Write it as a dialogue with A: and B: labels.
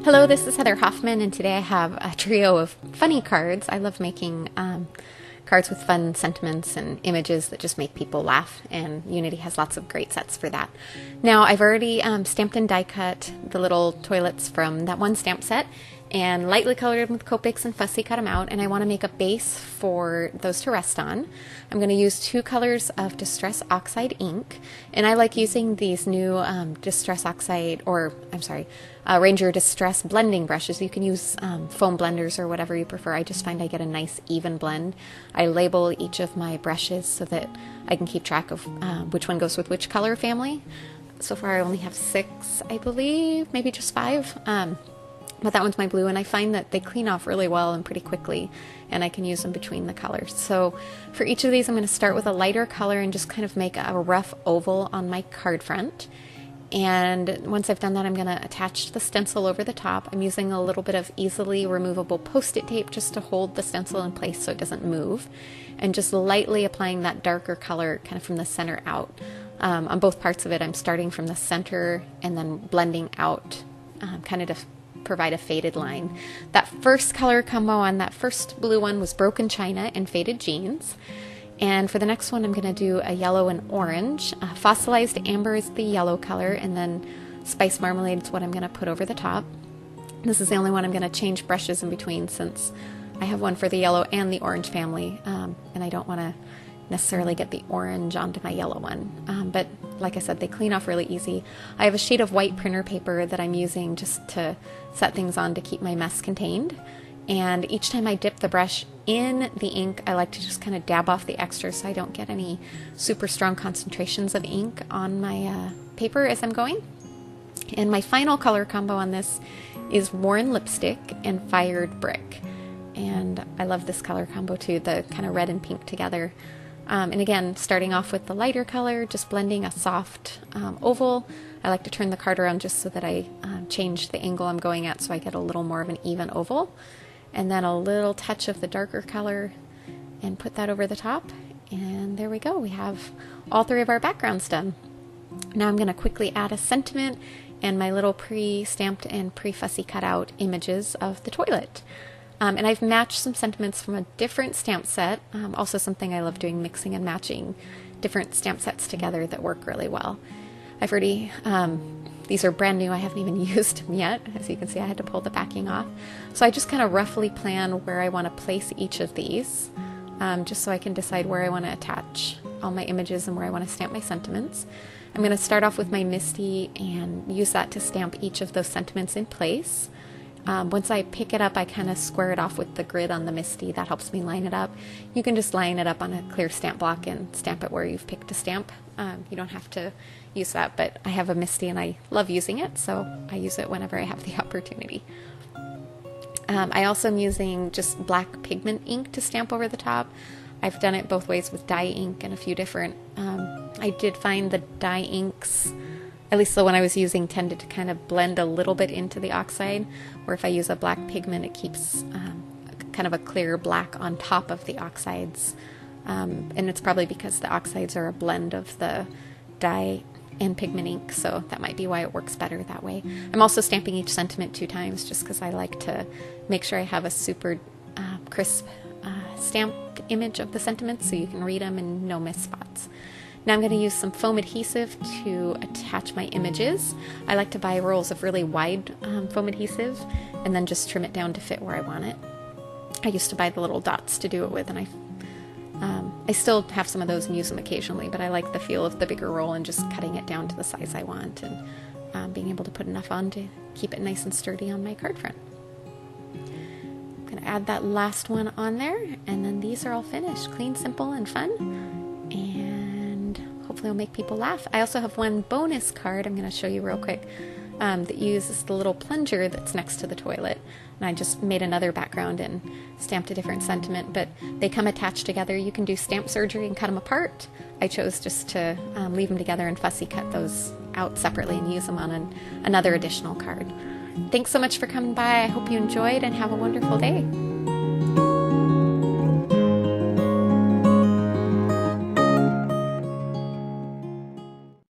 A: Hello, this is Heather Hoffman, and today I have a trio of funny cards. I love making cards with fun sentiments and images that just make people laugh, and Unity has lots of great sets for that. Now, I've already stamped and die cut the little toilets from that one stamp set, and lightly colored them with Copics and fussy cut them out, and I want to make a base for those to rest on. I'm going to use 2 colors of Distress Oxide ink, and I like using these new Distress Oxide, Ranger Distress blending brushes. You can use foam blenders or whatever you prefer. I just find I get a nice even blend. I label each of my brushes so that I can keep track of which one goes with which color family. So far I only have 6, I believe, maybe just 5. But that one's my blue, and I find that they clean off really well and pretty quickly, and I can use them between the colors. So for each of these, I'm going to start with a lighter color and just kind of make a rough oval on my card front. And once I've done that, I'm going to attach the stencil over the top. I'm using a little bit of easily removable post-it tape just to hold the stencil in place so it doesn't move, and just lightly applying that darker color kind of from the center out. On both parts of it, I'm starting from the center and then blending out kind of to provide a faded line. That first color combo on that first blue one was Broken China and Faded Jeans. And for the next one, I'm going to do a yellow and orange. Fossilized Amber is the yellow color, and then Spice Marmalade is what I'm going to put over the top. This is the only one I'm going to change brushes in between, since I have one for the yellow and the orange family, and I don't want to necessarily get the orange onto my yellow one. But like I said, they clean off really easy. I have a sheet of white printer paper that I'm using just to set things on to keep my mess contained. And each time I dip the brush in the ink, I like to just kind of dab off the extra so I don't get any super strong concentrations of ink on my paper as I'm going. And my final color combo on this is Worn Lipstick and Fired Brick. And I love this color combo too, the kind of red and pink together. And again, starting off with the lighter color, just blending a soft oval. I like to turn the card around just so that I change the angle I'm going at so I get a little more of an even oval. And then a little touch of the darker color and put that over the top. And there we go. We have all 3 of our backgrounds done. Now I'm going to quickly add a sentiment and my little pre-stamped and pre-fussy cut out images of the toilet. And I've matched some sentiments from a different stamp set. Also something I love doing, mixing and matching different stamp sets together that work really well. I've already, these are brand new, I haven't even used them yet. As you can see, I had to pull the backing off. So I just kind of roughly plan where I want to place each of these, just so I can decide where I want to attach all my images and where I want to stamp my sentiments. I'm going to start off with my Misty and use that to stamp each of those sentiments in place. Once I pick it up, I kind of square it off with the grid on the Misty. That helps me line it up. You can just line it up on a clear stamp block and stamp it where you've picked to stamp. You don't have to use that, but I have a Misty and I love using it, so I use it whenever I have the opportunity. I also am using just black pigment ink to stamp over the top. I've done it both ways with dye ink and a few different. I did find the dye inks, at least the one I was using, tended to kind of blend a little bit into the oxide, where if I use a black pigment, it keeps kind of a clear black on top of the oxides. And it's probably because the oxides are a blend of the dye and pigment ink, so that might be why it works better that way. I'm also stamping each sentiment 2 times just because I like to make sure I have a super crisp stamp image of the sentiments so you can read them and no miss spots. Now I'm going to use some foam adhesive to attach my images. I like to buy rolls of really wide foam adhesive and then just trim it down to fit where I want it. I used to buy the little dots to do it with, and I still have some of those and use them occasionally, but I like the feel of the bigger roll and just cutting it down to the size I want and being able to put enough on to keep it nice and sturdy on my card front. I'm going to add that last one on there, and then these are all finished. Clean, simple, and fun. And hopefully it'll make people laugh. I also have one bonus card I'm going to show you real quick that uses the little plunger that's next to the toilet. And I just made another background and stamped a different sentiment, but they come attached together. You can do stamp surgery and cut them apart. I chose just to leave them together and fussy cut those out separately and use them on another additional card. Thanks so much for coming by. I hope you enjoyed and have a wonderful day.